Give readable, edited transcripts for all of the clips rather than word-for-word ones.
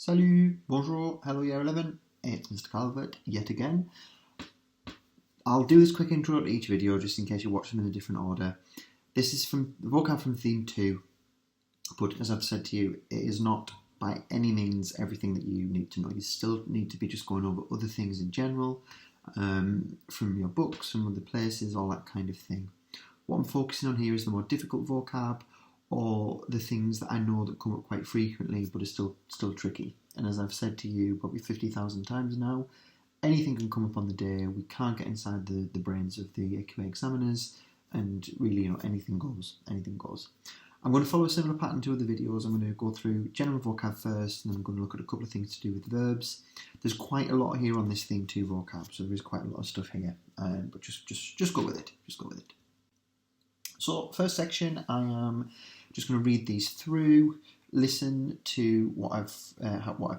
Salut, bonjour, hello year 11, it's Mr. Calvert yet again. I'll do this quick intro to each video just in case you watch them in a different order. This is from the vocab from theme 2, but as I've said to you, it is not by any means everything that you need to know. You still need to be just going over other things in general, from your books, from other places, all that kind of thing. What I'm focusing on here is the more difficult vocab, or the things that I know that come up quite frequently but are still tricky. And as I've said to you probably 50,000 times now, anything can come up on the day. We can't get inside the brains of the AQA examiners, and really, anything goes. I'm going to follow a similar pattern to other videos. I'm going to go through general vocab first, and then I'm going to look at a couple of things to do with verbs. There's quite a lot here on this theme 2 vocab, so there is quite a lot of stuff here. But just go with it. So first section, I am just going to read these through, listen to what I've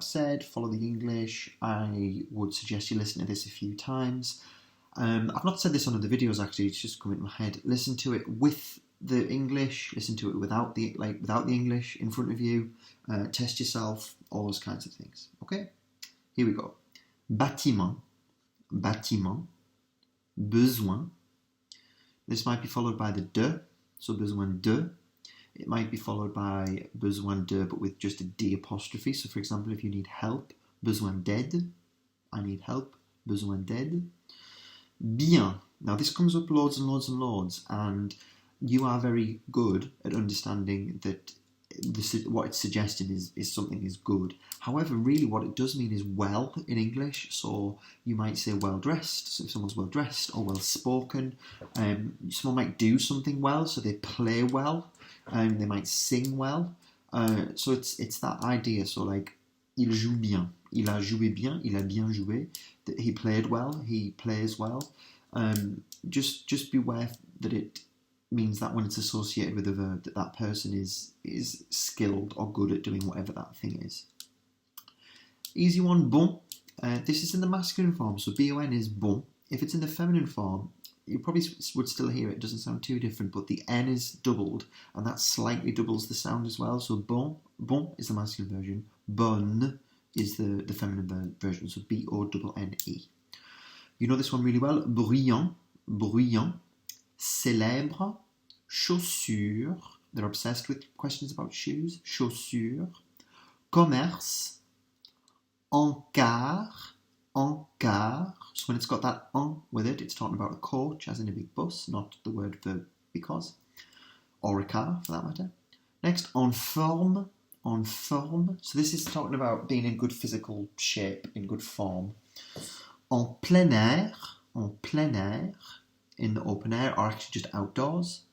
said, follow the English. I would suggest you listen to this a few times. I've not said this on other videos actually, it's just come into my head. Listen to it with the English, listen to it without the English in front of you, test yourself, all those kinds of things. Okay, here we go. Bâtiment, besoin. This might be followed by the de, so besoin de. It might be followed by besoin de, but with just a D apostrophe. So for example, if you need help, besoin d'aide. I need help, besoin d'aide. Bien. Now this comes up loads, and you are very good at understanding that what it's suggesting is something is good. However, really what it does mean is well in English. So you might say well dressed. So if someone's well dressed or well spoken, someone might do something well, so they play well, and they might sing well. So it's that idea. So like, il joue bien, il a joué bien, il a bien joué. That he played well, he plays well. Just beware that it means that when it's associated with a verb, that person is skilled or good at doing whatever that thing is. Easy one, bon. This is in the masculine form, so bon is bon. If it's in the feminine form, you probably would still hear it. It doesn't sound too different, but the N is doubled, and that slightly doubles the sound as well. So bon is the masculine version, bonne is the feminine version, so B-O-N-N-E. You know this one really well. Bruyant, célèbre, chaussure. They're obsessed with questions about shoes. Chaussure. Commerce. Encart. So when it's got that en with it, it's talking about a coach, as in a big bus, not the word verb because. Or a car, for that matter. Next, en forme. So this is talking about being in good physical shape, in good form. En plein air, in the open air, or actually just outdoors.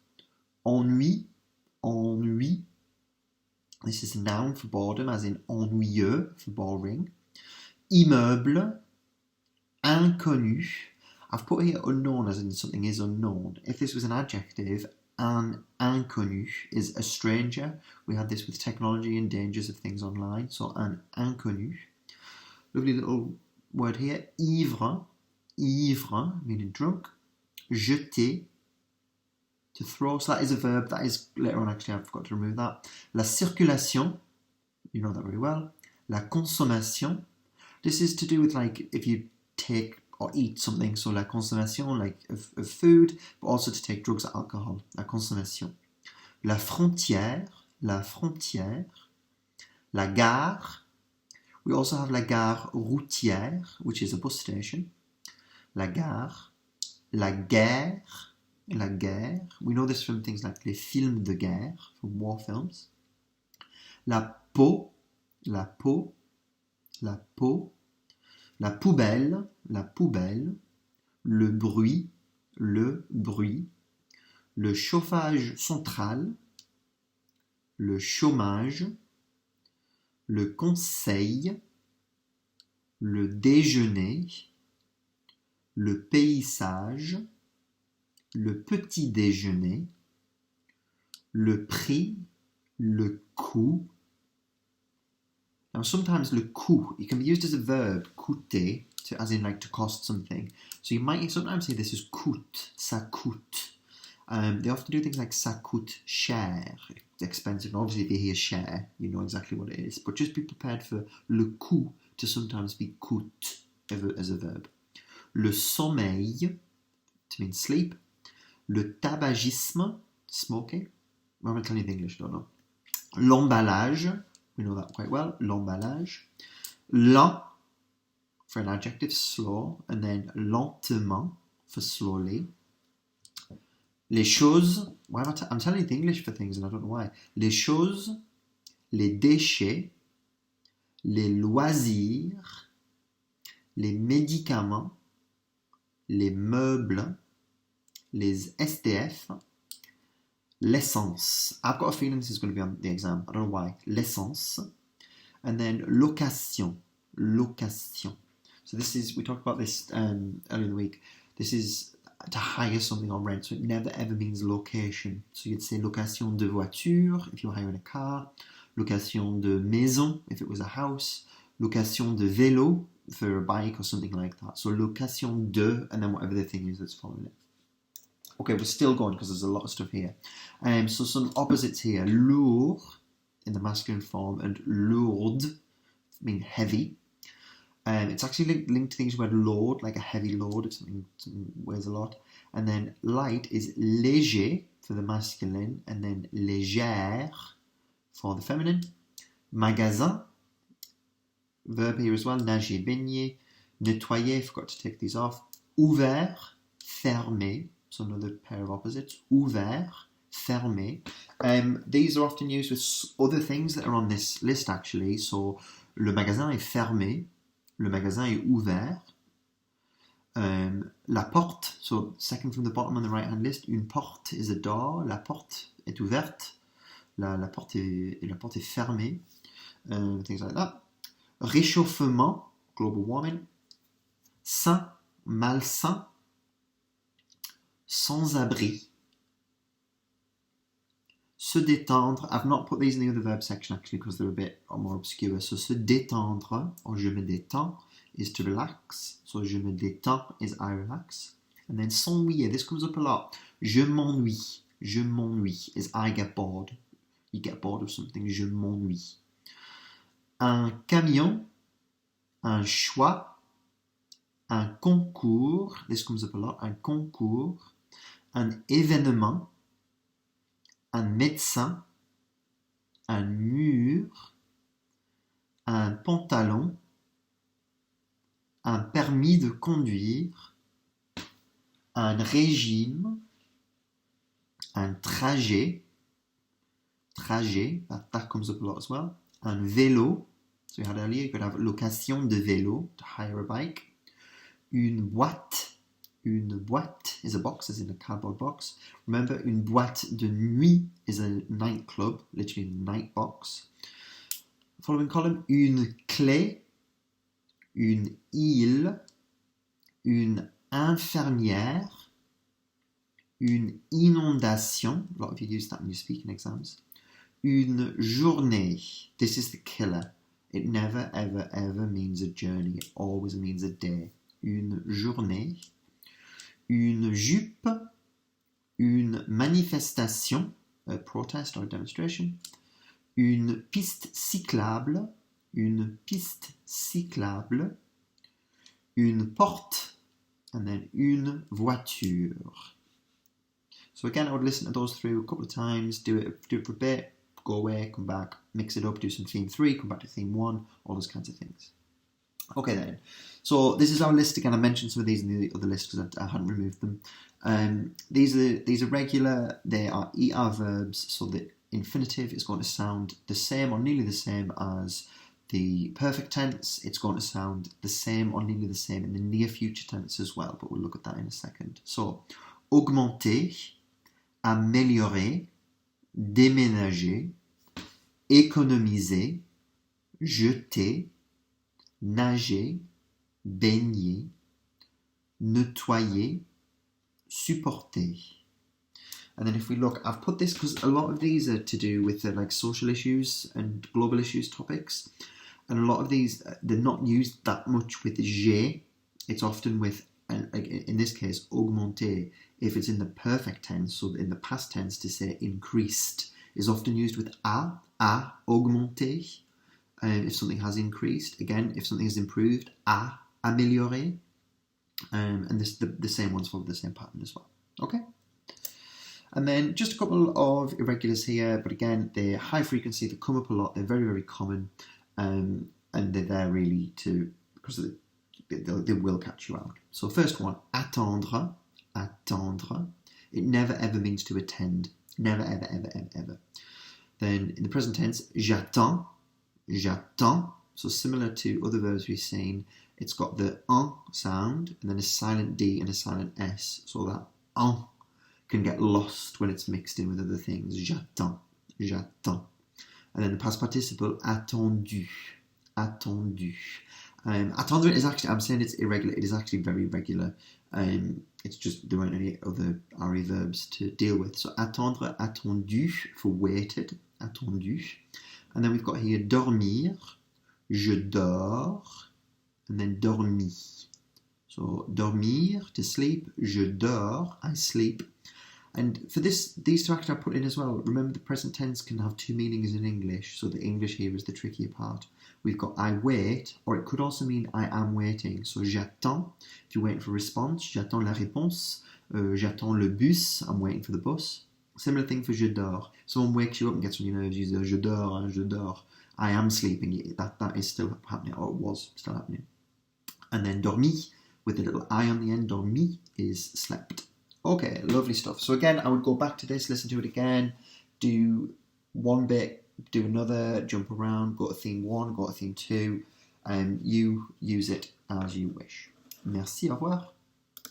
Ennui. This is a noun for boredom, as in ennuyeux for boring. Immeuble. Inconnu. I've put here unknown, as in something is unknown. If this was an adjective, un inconnu is a stranger. We had this with technology and dangers of things online. So un inconnu. Lovely little word here. Ivre, meaning drunk. Jeter, to throw. So that is a verb. That is later on, actually, I forgot to remove that. La circulation, you know that very well. La consommation. This is to do with like if you take or eat something. So la consommation, like of food, but also to take drugs or alcohol. La consommation. La frontière. La gare. We also have la gare routière, which is a bus station. La gare. La guerre. We know this from things like les films de guerre, from war films. La peau. La poubelle. Le bruit. Le chauffage central. Le chômage. Le conseil. Le déjeuner. Le paysage. Le petit déjeuner. Le prix. Le coût. Now sometimes le coût, it can be used as a verb, coûter, as in like to cost something. So you might sometimes say this as coûte, ça coûte. They often do things like ça coûte cher. It's expensive. And obviously, if you hear cher, you know exactly what it is. But just be prepared for le coût to sometimes be coûte as a verb. Le sommeil, to mean sleep. Le tabagisme, smoking. I'm going to tell you in English, don't know. L'emballage, we know that quite well. L'emballage. Lent, for an adjective, slow. And then lentement, for slowly. Les choses, why am I'm telling you the English for things and I don't know why. Les choses, les déchets, les loisirs, les médicaments, les meubles, les SDF, l'essence. I've got a feeling this is going to be on the exam. I don't know why. L'essence. And then location. Location. So this is, we talked about this earlier in the week. This is to hire something on rent. So it never ever means location. So you'd say location de voiture if you're hiring a car. Location de maison if it was a house. Location de vélo for a bike or something like that. So location de, and then whatever the thing is that's following it. Okay, we're still going because there's a lot of stuff here. So some opposites here. Lourd in the masculine form and lourde mean heavy. It's actually linked to things where load, like a heavy load, if something weighs a lot. And then light is léger for the masculine, and then légère for the feminine. Magasin, verb here as well, nager, baigner. Nettoyer, forgot to take these off. Ouvert, fermé, so another pair of opposites. Ouvert, fermé. These are often used with other things that are on this list actually. So, le magasin est fermé. Le magasin est ouvert. La porte, so second from the bottom on the right hand list, une porte is a door, la porte est ouverte, la porte est fermée, things like that. Réchauffement, global warming. Sain, malsain. Sans-abri. Se détendre. I've not put these in the other verb section actually because they're a bit more obscure. So se détendre, or je me détends, is to relax. So je me détends is I relax. And then s'ennuyer, this comes up a lot. Je m'ennuie. Je m'ennuie is I get bored. You get bored of something. Je m'ennuie. Un camion, un choix, un concours. This comes up a lot. Un concours. Un événement. Un médecin, un mur, un pantalon, un permis de conduire, un régime, un trajet, that comes up a lot as well, un vélo, so we had earlier, you could have location de vélo, to hire a bike, une boîte is a box, as in a cardboard box. Remember, une boîte de nuit is a nightclub, literally a night box. Following column, une clé, une île, une infirmière, une inondation. A lot of you use that when you speak in exams. Une journée. This is the killer. It never, ever, ever means a journey. It always means a day. Une journée. Une jupe, une manifestation, a protest or a demonstration, une piste cyclable, une porte, and then une voiture. So again, I would listen to those through a couple of times, do it for a bit, go away, come back, mix it up, do some theme 3, come back to theme 1, all those kinds of things. Okay then, so this is our list again. I mentioned some of these in the other list because I hadn't removed them. These are regular, they are ER verbs, so the infinitive is going to sound the same or nearly the same as the perfect tense. It's going to sound the same or nearly the same in the near future tense as well, but we'll look at that in a second. So, augmenter, améliorer, déménager, économiser, jeter, nager, baigner, nettoyer, supporter. And then if we look, I've put this because a lot of these are to do with like social issues and global issues topics. And a lot of these, they're not used that much with j'ai. It's often with, in this case, augmenter if it's in the perfect tense, so in the past tense, to say increased is often used with a augmenté. If something has increased, again, if something has improved, a amélioré. And the same ones follow the same pattern as well. Okay? And then just a couple of irregulars here, but again, they're high frequency, they come up a lot, they're very, very common, and they're there really because they will catch you out. So first one, attendre, attendre. It never ever means to attend. Never, ever, ever, ever, ever. Then in the present tense, j'attends, j'attends. So similar to other verbs we've seen, it's got the un sound and then a silent D and a silent S. So that un can get lost when it's mixed in with other things. J'attends, j'attends. And then the past participle, attendu, attendu. Attendre is actually, I'm saying it's irregular, it is actually very regular. It's just there weren't any other RE verbs to deal with. So attendre, attendu for waited, attendu. And then we've got here dormir, je dors, and then dormi. So dormir, to sleep, je dors, I sleep. And for these two actually I put in as well. Remember, the present tense can have two meanings in English, so the English here is the trickier part. We've got I wait, or it could also mean I am waiting. So j'attends, if you're waiting for a response, j'attends la réponse. J'attends le bus, I'm waiting for the bus. Similar thing for je dors. Someone wakes you up and gets on your nerves, you say je dors, je dors. I am sleeping, that is still happening, or it was still happening. And then dormi, with a little I on the end, dormi is slept. Okay, lovely stuff. So again, I would go back to this, listen to it again, do one bit, do another, jump around, go to theme 1, go to theme 2, and you use it as you wish. Merci, au revoir.